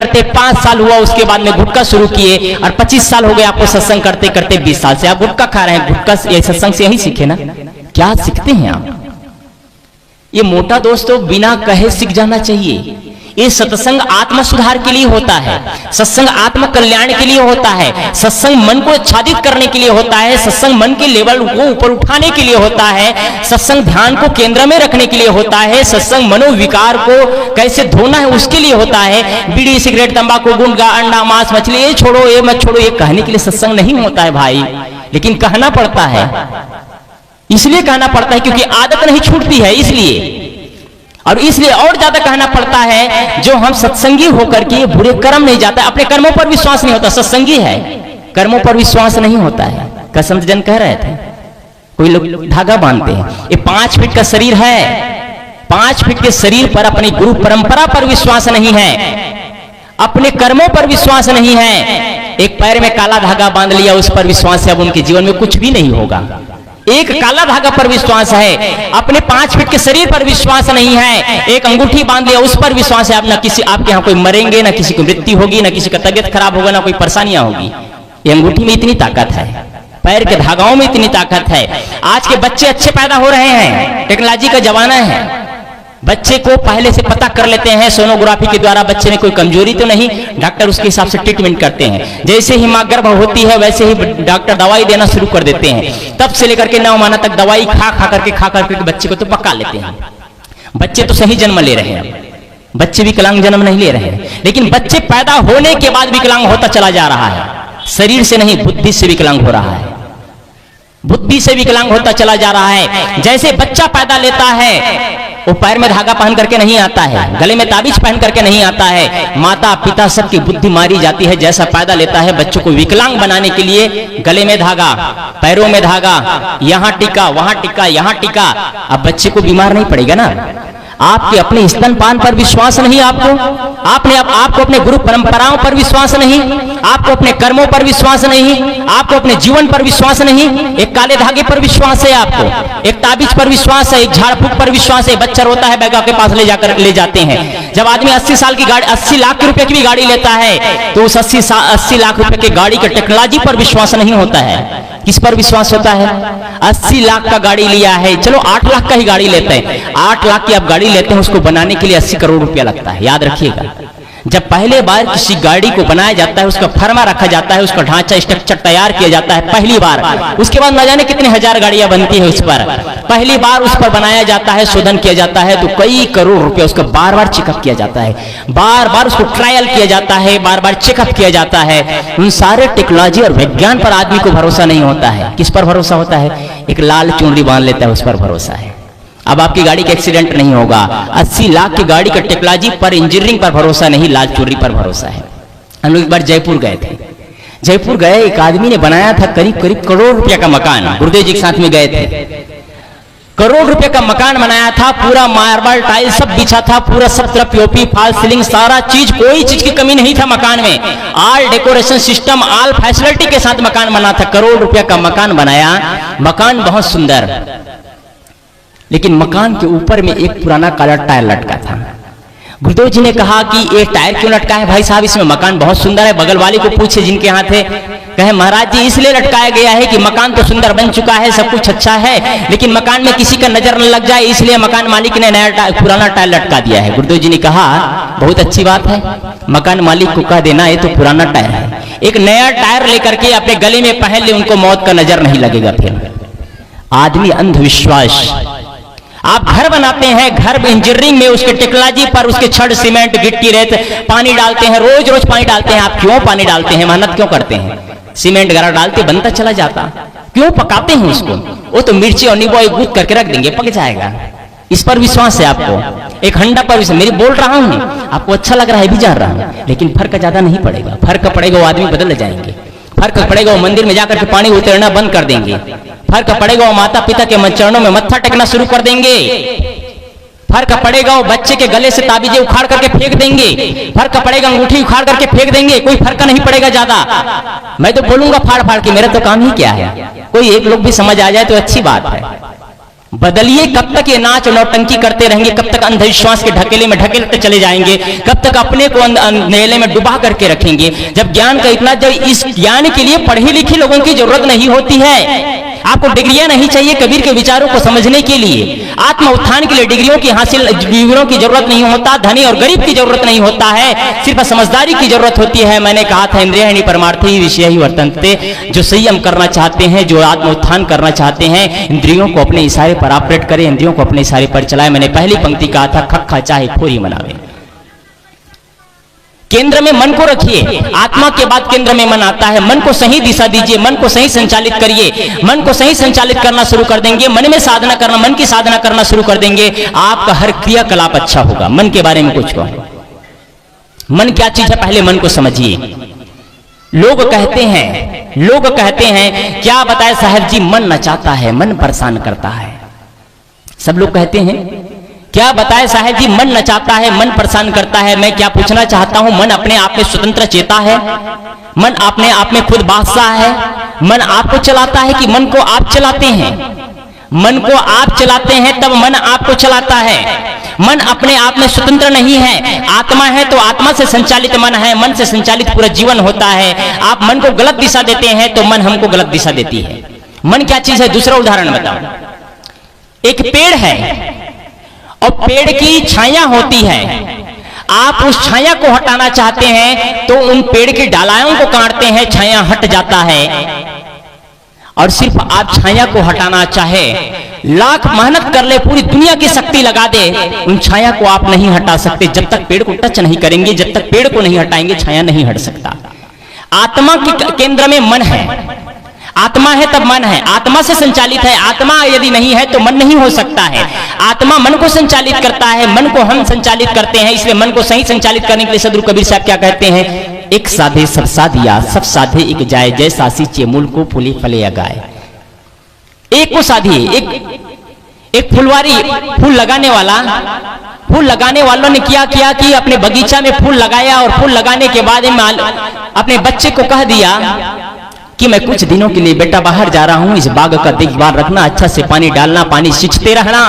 करते 5 साल हुआ, उसके बाद में गुटखा शुरू किए और 25 साल हो गए आपको सत्संग करते करते। 20 साल से आप गुटखा खा रहे हैं। गुटखा ये सत्संग से यही सीखे ना? क्या सीखते हैं आप? ये मोटा दोस्तों बिना कहे सीख जाना चाहिए। ये सत्संग आत्म सुधार के लिए होता है, सत्संग आत्म कल्याण के लिए होता है, सत्संग मन को आच्छादित करने के लिए होता है, सत्संग मन के लेवल को ऊपर उठाने के लिए होता है, सत्संग ध्यान को केंद्र में रखने के लिए होता है, सत्संग मनोविकार को कैसे धोना है उसके लिए होता है। बीड़ी सिगरेट तंबाकू गुटखा अंडा मांस मछली ये छोड़ो ये मत छोड़ो, ये कहने के लिए सत्संग नहीं होता है भाई, लेकिन कहना पड़ता है। इसलिए कहना पड़ता है क्योंकि आदत नहीं छूटती है, इसलिए। और इसलिए और ज्यादा कहना पड़ता है, जो हम सत्संगी होकर के बुरे कर्म नहीं जाता, अपने कर्मों पर विश्वास नहीं होता, सत्संगी है कर्मों पर विश्वास नहीं होता है। कसम जन कह रहे थे, कोई लोग धागा बांधते हैं, ये 5 फीट का शरीर है, 5 फीट के शरीर पर अपनी गुरु परंपरा पर विश्वास नहीं है, अपने कर्मों पर विश्वास नहीं है। एक पैर में काला धागा बांध लिया, उस पर विश्वास है, अब उनके जीवन में कुछ भी नहीं होगा। एक काला धागा पर विश्वास है, अपने 5 फीट के शरीर पर विश्वास नहीं है, एक अंगूठी बांध लिया उस पर विश्वास है, अब ना किसी आपके यहाँ कोई मरेंगे, ना किसी की मृत्यु होगी, ना किसी का तबियत खराब होगा, ना कोई परेशानियां होगी। ये अंगूठी में इतनी ताकत है, पैर के धागाओं में इतनी ताकत है। आज के बच्चे अच्छे पैदा हो रहे हैं, टेक्नोलॉजी का जमाना है, बच्चे को पहले से पता कर लेते हैं, सोनोग्राफी के द्वारा बच्चे में कोई कमजोरी तो नहीं, डॉक्टर उसके हिसाब से ट्रीटमेंट करते हैं। जैसे ही मां गर्भ होती है वैसे ही डॉक्टर दवाई देना शुरू कर देते हैं। तब से लेकर के 9 महीना तक दवाई खा करके बच्चे को तो पका लेते हैं। बच्चे तो सही जन्म ले रहे हैं, बच्चे विकलांग जन्म नहीं ले रहे हैं, लेकिन बच्चे पैदा होने के बाद विकलांग होता चला जा रहा है। शरीर से नहीं, बुद्धि से विकलांग हो रहा है, बुद्धि से विकलांग होता चला जा रहा है। जैसे बच्चा पैदा लेता है, वो पैर में धागा पहन करके नहीं आता है, गले में ताबीज पहन करके नहीं आता है, माता पिता सबकी बुद्धि मारी जाती है। जैसा पैदा लेता है, बच्चों को विकलांग बनाने के लिए गले में धागा, पैरों में धागा, यहाँ टिका वहां टिका यहाँ टिका। अब बच्चे को बीमार नहीं पड़ेगा ना? आपके अपने स्तनपान पर विश्वास नहीं, आपको अपने गुरु परंपराओं पर विश्वास नहीं, आपको अपने कर्मों पर विश्वास नहीं, आपको अपने जीवन पर विश्वास नहीं। एक काले धागे पर विश्वास है आपको, एक ताबीज पर विश्वास है, एक झाड़ फूक पर विश्वास है। बच्चा रोता है, बैगा के पास ले जाते हैं। जब आदमी 80 साल की गाड़ी, 80 लाख रुपए की भी गाड़ी लेता है, तो उस 80 लाख रुपए की गाड़ी के टेक्नोलॉजी पर विश्वास नहीं होता है। किस पर विश्वास होता है? 80 लाख का गाड़ी लिया है, चलो 8 लाख का ही गाड़ी लेते हैं, 8 लाख की आप गाड़ी लेते हैं, उसको बनाने के लिए 80 करोड़ रुपया लगता है। याद रखिएगा, जब पहले बार किसी गाड़ी को बनाया जाता है, उसका फर्मा रखा जाता है, उसका ढांचा स्ट्रक्चर तैयार किया जाता है पहली बार, उसके बाद न जाने कितने हजार गाड़ियां बनती है उस पर। पहली बार उस पर बनाया जाता है, शोधन किया जाता है, तो कई करोड़ रुपया उसका बार बार चेकअप किया जाता है, बार बार उसको ट्रायल किया जाता है, बार बार चेकअप किया जाता है। उन सारे टेक्नोलॉजी और विज्ञान पर आदमी को भरोसा नहीं होता है। किस पर भरोसा होता है? एक लाल चुनरी बांध लेता है, उस पर भरोसा है। अब आपकी गाड़ी का एक्सीडेंट नहीं होगा। 80 लाख की गाड़ी का टेक्नोलॉजी पर, इंजीनियरिंग पर भरोसा नहीं, लाल चोरी पर भरोसा है। हम लोग एक बार जयपुर गए थे, जयपुर गए, एक आदमी ने बनाया था करीब करोड़ रुपया का मकान, गुरुदेव जी के साथ में गए थे। करोड़ रुपए का मकान बनाया था, पूरा मार्बल टाइल सब बिछा था, पूरा सब तरफ पीओपी फॉल सीलिंग सारा चीज, कोई चीज की कमी नहीं था मकान में। All decoration system, all facility के साथ मकान बना था। करोड़ रुपया का मकान बनाया, मकान बहुत सुंदर, लेकिन मकान के ऊपर में एक पुराना काला टायर लटका था। गुरुदेव जी ने कहा कि ये टायर क्यों लटका है भाई साहब, इसमें मकान बहुत सुंदर है। बगल वाले को पूछे जिनके यहाँ थे, कहे महाराज जी इसलिए लटकाया गया है कि मकान तो सुंदर बन चुका है, सब कुछ अच्छा है, लेकिन मकान में किसी का नजर न लग जाए, इसलिए मकान मालिक ने नया पुराना टायर लटका दिया है। गुरुदेव जी ने कहा बहुत अच्छी बात है, मकान मालिक को कह देना ये तो पुराना टायर है, एक नया टायर लेकर के अपने गले में पहन ले, उनको मौत का नजर नहीं लगेगा। फिर आदमी अंधविश्वास। आप घर बनाते हैं, घर इंजीनियरिंग में उसके टेक्नोलॉजी पर, उसके छड़ सीमेंट गिट्टी रेत पानी डालते हैं, रोज रोज पानी डालते हैं। आप क्यों पानी डालते हैं, मेहनत क्यों करते हैं? सीमेंट गरा डालते बनता चला जाता, क्यों पकाते हैं उसको? वो तो मिर्ची और नींबू गूंथ करके रख देंगे, पक जाएगा। इस पर विश्वास है आपको, एक हंडा पर विश्वास। मेरी बोल रहा हूं, आपको अच्छा लग रहा है भी जान रहा हूं, लेकिन फर्क ज्यादा नहीं पड़ेगा। फर्क पड़ेगा वो आदमी बदल जाएंगे, फर्क पड़ेगा वो मंदिर में जाकर के पानी उतरना बंद कर देंगे, फर्क पड़ेगा वो माता पिता के चरणों में मत्था टेकना शुरू कर देंगे, फर्क पड़ेगा वो बच्चे के गले से ताबीजें उखाड़ करके फेंक देंगे, फर्क पड़ेगा अंगूठी उखाड़ करके फेंक देंगे। कोई फर्क नहीं पड़ेगा ज्यादा। मैं तो बोलूंगा फाड़ फाड़ के, मेरा तो काम ही क्या है। कोई एक लोग भी समझ आ जाए तो अच्छी बात है। बदलिए। कब तक ये नाच नौटंकी करते रहेंगे? कब तक अंधविश्वास के ढकेले में ढकेलते चले जाएंगे? कब तक अपने को अंधेले में डुबा करके रखेंगे? जब ज्ञान का इतना, जब इस ज्ञान के लिए पढ़े लिखे लोगों की जरूरत नहीं होती है। आपको डिग्रियां नहीं चाहिए कबीर के विचारों को समझने के लिए। आत्म उत्थान के लिए डिग्रियों की जरूरत नहीं होता, धनी और गरीब की जरूरत नहीं होता है, सिर्फ समझदारी की जरूरत होती है। मैंने कहा था इंद्रियाणि परमार्थी विषय ही वर्तन्ते, जो संयम करना चाहते हैं, जो आत्म उत्थान करना चाहते हैं, इंद्रियों को अपने इशारे पर ऑपरेट करें, इंद्रियों को अपने इशारे पर चलाए। मैंने पहली पंक्ति कहा था, खक्खा चाहे फोरी मनावे। केंद्र में मन को रखिए। आत्मा के बाद केंद्र में मन आता है। मन को सही दिशा दीजिए, मन को सही संचालित करिए। मन को सही संचालित करना शुरू कर देंगे, मन में साधना करना, मन की साधना करना शुरू कर देंगे, आपका हर क्रियाकलाप अच्छा होगा। मन के बारे में कुछ कहो। मन क्या चीज है, पहले मन को समझिए। लोग कहते हैं क्या बताए साहब जी, मन नचाता है, मन परेशान करता है। सब लोग कहते हैं क्या बताए साहब जी, मन नचाता है, मन परेशान करता है। मैं क्या पूछना चाहता हूं, मन अपने आप में स्वतंत्र चेता है? मन अपने आप में खुद बादशाह है? मन आपको चलाता है कि मन को आप चलाते हैं? मन को आप चलाते हैं तब मन आपको चलाता है। मन अपने आप में स्वतंत्र नहीं है। आत्मा है तो आत्मा से संचालित मन है, मन से संचालित पूरा जीवन होता है। आप मन को गलत दिशा देते हैं तो मन हमको गलत दिशा देती है। मन क्या चीज है? दूसरा उदाहरण बताओ। एक पेड़ है और पेड़ की छाया होती है। आप उस छाया को हटाना चाहते हैं तो उन पेड़ की डालाओं को काटते हैं, छाया हट जाता है। और सिर्फ आप छाया को हटाना चाहे, लाख मेहनत कर ले, पूरी दुनिया की शक्ति लगा दे, उन छाया को आप नहीं हटा सकते। जब तक पेड़ को टच नहीं करेंगे, जब तक पेड़ को नहीं हटाएंगे, छाया नहीं हट सकता। आत्मा के केंद्र में मन है। आत्मा है तब मन है, आत्मा से संचालित है। आत्मा यदि नहीं है तो मन नहीं हो सकता है। आत्मा मन को संचालित करता है, मन को हम संचालित करते हैं। इसलिए मन को सही संचालित करने के लिए सदगुरु कबीर साहब क्या कहते हैं, एक साधे सब साधिया, सब साधे एक जाए, जैसा सींचे मूल को फूले फले अगाए। एक को साधिए। एक फुलवारी, फूल लगाने वालों ने क्या किया कि अपने बगीचा में फूल लगाया और फूल लगाने के बाद अपने बच्चे को कह दिया कि मैं कुछ दिनों के लिए बेटा बाहर जा रहा हूं, इस बाग का देखभाल रखना, अच्छा से पानी डालना, पानी सींचते रहना,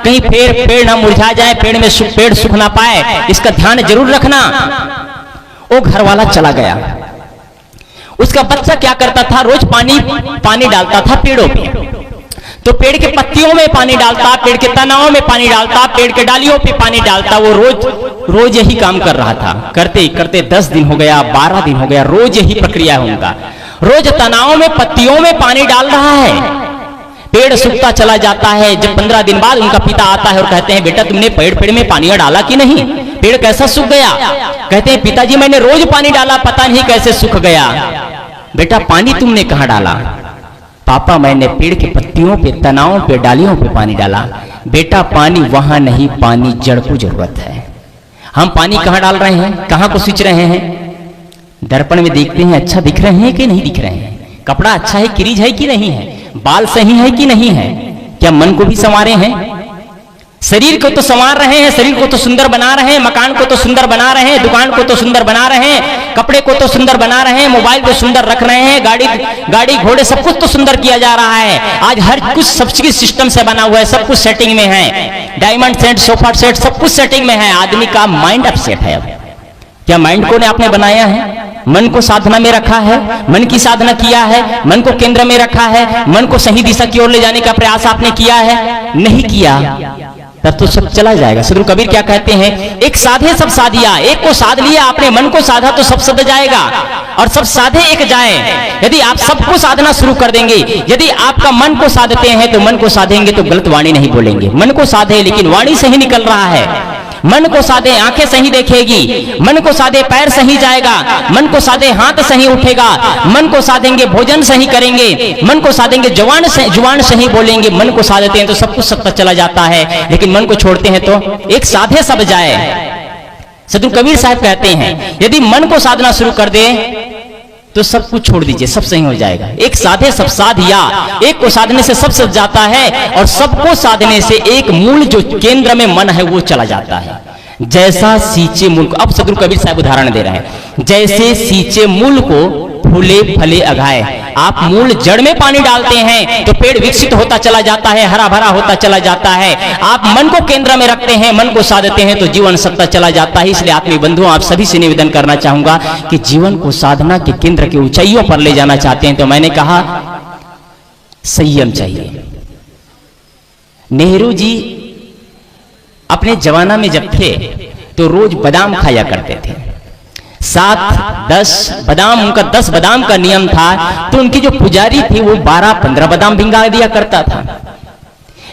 कहीं पेड़ ना मुरझा जाए, पेड़ सूख ना पाए, इसका ध्यान जरूर रखना। वो घर वाला चला गया। उसका बच्चा क्या करता था, रोज पानी डालता था पेड़ों पे। तो पेड़ के पत्तियों में पानी डालता, पेड़ के तनावों में पानी डालता, पेड़ के डालियों पे पानी डालता। वो रोज यही काम कर रहा था। करते करते 10 दिन हो गया, 12 दिन हो गया, रोज यही प्रक्रिया है उनका। रोज तनावों में, पत्तियों में पानी डाल रहा है, पेड़ सूखता चला जाता है। जब 15 दिन बाद उनका पिता आता है और कहते हैं, बेटा तुमने पेड़ में पानी डाला कि नहीं, पेड़ कैसा सूख गया? कहते हैं, पिताजी मैंने रोज पानी डाला, पता नहीं कैसे सूख गया। बेटा पानी तुमने कहां डाला? पापा मैंने पेड़ के पत्तियों पे, तनावों पे, डालियों पे पानी डाला। बेटा पानी वहां नहीं, पानी जड़ को जरूरत है। हम पानी कहां डाल रहे हैं, कहां को सींच रहे हैं? दर्पण में देखते हैं, अच्छा दिख रहे हैं कि नहीं दिख रहे हैं? कपड़ा अच्छा है, क्रीज है कि नहीं है? बाल सही है कि नहीं है? क्या मन को भी संवारे हैं? शरीर को तो संवार रहे हैं, शरीर को तो सुंदर बना रहे हैं, मकान को तो सुंदर बना रहे हैं, दुकान को तो सुंदर बना रहे हैं, कपड़े को तो सुंदर बना रहे हैं, मोबाइल को सुंदर रख रहे हैं, गाड़ी घोड़े सब कुछ तो सुंदर किया जा रहा है। आज हर कुछ सब चीज सिस्टम से बना हुआ है, सब कुछ सेटिंग में है। डायमंड सेट, सोफा सेट, सब कुछ सेटिंग में है। आदमी का माइंड अपसेट है। अब क्या माइंड को ने आपने बनाया है? मन को साधना में रखा है, मन की साधना किया है, मन को केंद्र में रखा है, मन को सही दिशा की ओर ले जाने का प्रयास आपने किया है? नहीं किया, तब तो सब चला जाएगा। सदगुरु कबीर क्या कहते हैं, एक साधे सब साधिया। एक को साध लिया आपने, मन को साधा तो सब सद जाएगा, और सब साधे एक जाए। यदि आप सबको साधना शुरू कर देंगे, यदि आपका मन को साधते हैं तो मन को साधेंगे तो गलत वाणी नहीं बोलेंगे। मन को साधे लेकिन वाणी सही निकल रहा है। मन को साधे आंखें सही देखेगी, मन को साधे पैर सही जाएगा, मन को साधे हाथ सही उठेगा, मन को साधेंगे भोजन सही करेंगे, मन को साधेंगे जुबान सही बोलेंगे। मन को साधते हैं तो सब कुछ सब चला जाता है, लेकिन मन को छोड़ते हैं तो एक साधे सब जाए। सदगुरु कबीर साहब कहते हैं, यदि मन को साधना शुरू कर दे तो सब कुछ छोड़ दीजिए, सब सही हो जाएगा। एक साधे सब साधिया। एक को साधने से सब सज जाता है, और सबको साधने से एक मूल जो केंद्र में मन है वो चला जाता है। जैसा सींचे मूल को, अब सदगुरु कबीर साहब उदाहरण दे रहे हैं, जैसे सींचे मूल को फूले फले अघाए। आप मूल जड़ में पानी डालते हैं तो पेड़ विकसित होता चला जाता है, हरा भरा होता चला जाता है। आप मन को केंद्र में रखते हैं, मन को साधते हैं तो जीवन सत्ता चला जाता है। इसलिए आत्मीय बंधुओं, आप सभी से निवेदन करना चाहूंगा कि जीवन को साधना के केंद्र की ऊंचाइयों पर ले जाना चाहते हैं तो मैंने कहा संयम चाहिए। नेहरू जी अपने जमाना में जब थे तो रोज बादाम खाया करते थे, 7-10 बादाम, उनका 10 बादाम का नियम था। तो उनकी जो पुजारी थी वो 12-15 बादाम भिंगा दिया करता था।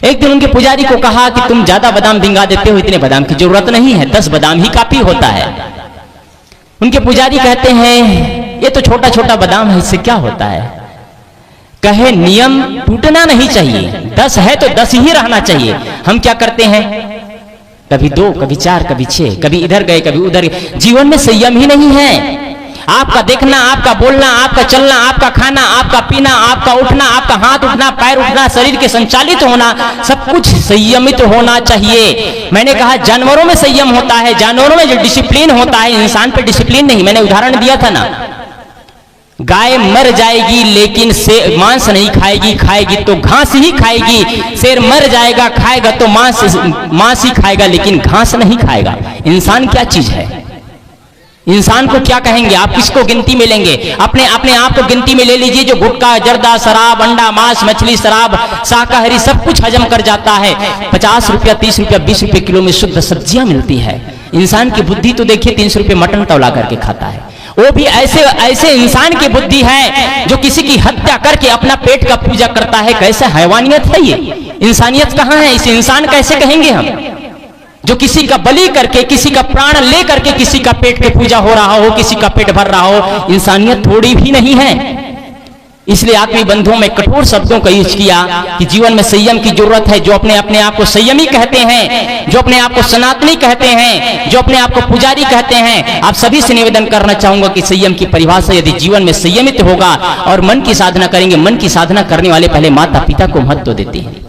एक दिन उनके पुजारी को कहा कि तुम ज्यादा बादाम भिंगा देते हो, इतने बादाम की जरूरत नहीं है, 10 बादाम ही काफी होता है। उनके पुजारी कहते हैं ये तो छोटा छोटा बादाम है, इससे क्या होता है? कहे नियम टूटना नहीं चाहिए, 10 है तो 10 ही रहना चाहिए। हम क्या करते हैं, कभी 2, कभी 4, कभी 6, कभी इधर गए कभी उधर गए। जीवन में संयम ही नहीं है। आपका देखना, आपका बोलना, आपका चलना, आपका खाना, आपका पीना, आपका उठना, आपका हाथ उठना, पैर उठना, शरीर के संचालित होना, सब कुछ संयमित होना चाहिए। मैंने कहा जानवरों में संयम होता है, जानवरों में जो डिसिप्लिन होता है, इंसान पे डिसिप्लिन नहीं। मैंने उदाहरण दिया था ना, गाय मर जाएगी लेकिन मांस नहीं खाएगी, खाएगी तो घास ही खाएगी। शेर मर जाएगा, खाएगा तो मांस ही खाएगा लेकिन घास नहीं खाएगा। इंसान क्या चीज है? इंसान को क्या कहेंगे? आप किसको गिनती में लेंगे? अपने आप को गिनती में ले लीजिए जो गुटखा, जर्दा, शराब, अंडा, मांस, मछली, शराब, शाकाहारी सब कुछ हजम कर जाता है। 50 रुपया, 30 रुपया, 20 रुपये किलो में शुद्ध सब्जियां मिलती है। इंसान की बुद्धि तो देखिए 300 रुपये मटन तौला करके खाता है। वो भी ऐसे इंसान की बुद्धि है जो किसी की हत्या करके अपना पेट का पूजा करता है। कैसा हैवानियत है ये? इंसानियत कहाँ है? इसे इंसान कैसे कहेंगे हम? जो किसी का बलि करके, किसी का प्राण ले करके किसी का पेट की पूजा हो रहा हो, किसी का पेट भर रहा हो, इंसानियत थोड़ी भी नहीं है। इसलिए आत्मीय बंधुओं में कठोर शब्दों का यूज किया कि जीवन में संयम की जरूरत है। जो अपने आप को संयमी कहते हैं, जो अपने आप को सनातनी कहते हैं, जो अपने आप को पुजारी कहते हैं, आप सभी से निवेदन करना चाहूंगा कि संयम की परिभाषा यदि जीवन में संयमित होगा और मन की साधना करेंगे, मन की साधना करने वाले पहले माता पिता को महत्व देते हैं।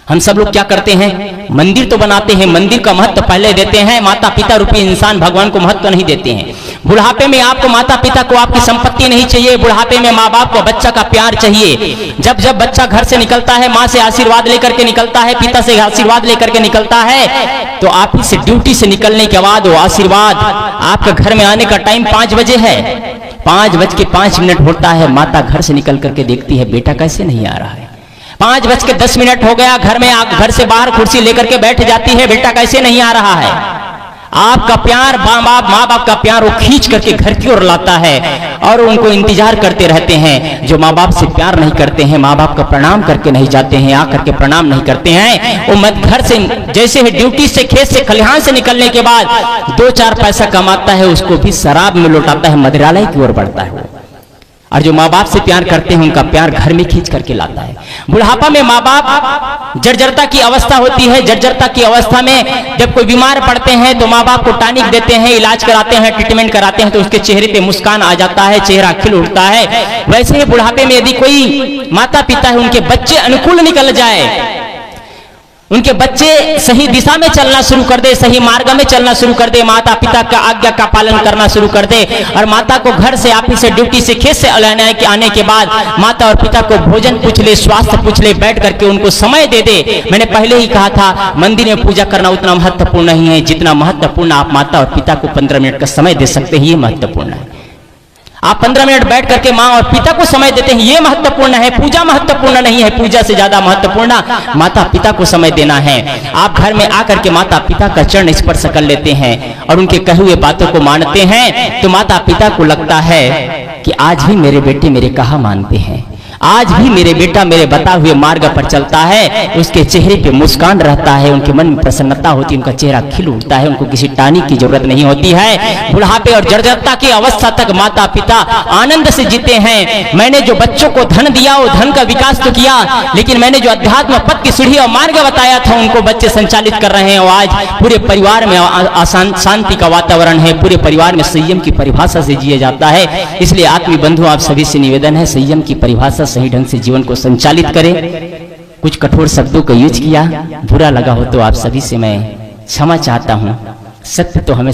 हम सब लोग क्या करते हैं, मंदिर तो बनाते हैं, मंदिर का महत्व पहले देते हैं, माता पिता रूपी इंसान भगवान को महत्व नहीं देते हैं। बुढ़ापे में आपको माता पिता को आपकी संपत्ति नहीं चाहिए, बुढ़ापे में माँ बाप को बच्चा का प्यार चाहिए। जब जब बच्चा घर से निकलता है, माँ से आशीर्वाद लेकर के निकलता है, पिता से आशीर्वाद लेकर के निकलता है, तो आप ही से ड्यूटी से निकलने के बाद वो आशीर्वाद आपका घर में आने का टाइम 5 बजे है, 5:05 होता है, माता घर से निकल करके देखती है बेटा कैसे नहीं आ रहा है। 5:10 हो गया, घर से बाहर कुर्सी लेकर के बैठ जाती है, बेटा कैसे नहीं आ रहा है। आपका प्यार, माँ बाप का प्यार वो खींच करके घर की ओर लाता है और उनको इंतजार करते रहते हैं। जो माँ बाप से प्यार नहीं करते हैं, माँ बाप का प्रणाम करके नहीं जाते हैं, आकर के प्रणाम नहीं करते हैं, वो मत घर से जैसे ही ड्यूटी से, खेत से, खलिहान से निकलने के बाद 2-4 पैसा कमाता है, उसको भी शराब में लौटाता है, मदिरालय की ओर बढ़ता है। और जो माँ बाप से प्यार करते हैं उनका प्यार घर में खींच करके लाता है। बुढ़ापा में माँ बाप जर्जरता की अवस्था होती है, जर्जरता की अवस्था में जब कोई बीमार पड़ते हैं तो माँ बाप को टॉनिक देते हैं, इलाज कराते हैं, ट्रीटमेंट कराते हैं, तो उसके चेहरे पे मुस्कान आ जाता है, चेहरा खिल उठता है। वैसे ही बुढ़ापे में यदि कोई माता पिता है, उनके बच्चे अनुकूल निकल जाए, उनके बच्चे सही दिशा में चलना शुरू कर दे, सही मार्ग में चलना शुरू कर दे, माता पिता का आज्ञा का पालन करना शुरू कर दे, और माता को घर से, ऑफिस से, ड्यूटी से, खेत से आने के बाद माता और पिता को भोजन पूछ ले, स्वास्थ्य पूछ ले, बैठ करके उनको समय दे दे। मैंने पहले ही कहा था मंदिर में पूजा करना उतना महत्वपूर्ण नहीं है जितना महत्वपूर्ण आप माता और पिता को 15 मिनट का समय दे सकते हैं, ये महत्वपूर्ण है। आप 15 मिनट बैठ करके माँ और पिता को समय देते हैं, ये महत्वपूर्ण है। पूजा महत्वपूर्ण नहीं है, पूजा से ज्यादा महत्वपूर्ण माता पिता को समय देना है। आप घर में आकर के माता पिता का चरण स्पर्श कर लेते हैं और उनके कहे हुए बातों को मानते हैं, तो माता पिता को लगता है कि आज भी मेरे बेटे मेरे कहा मानते हैं, आज भी मेरे बेटा मेरे बता हुए मार्ग पर चलता है। उसके चेहरे पे मुस्कान रहता है, उनके मन में प्रसन्नता होती है, उनका चेहरा खिल उठता है, उनको किसी टानी की जरूरत नहीं होती है। बुढ़ापे और जर्जरता की अवस्था तक माता पिता आनंद से जीते हैं। मैंने जो बच्चों को धन दिया वो धन का विकास तो किया, लेकिन मैंने जो अध्यात्म पथ की सीढ़ी और मार्ग बताया था उनको बच्चे संचालित कर रहे हैं। और आज पूरे परिवार में शांति का वातावरण है, पूरे परिवार में संयम की परिभाषा से जिया जाता है। इसलिए आत्मीय बंधु आप सभी से निवेदन है, संयम की परिभाषा सही ढंग से जीवन को संचालित करें। कुछ कठोर शब्दों का यूज किया, बुरा लगा हो तो आप सभी से मैं क्षमा चाहता हूं। सत्य तो हमें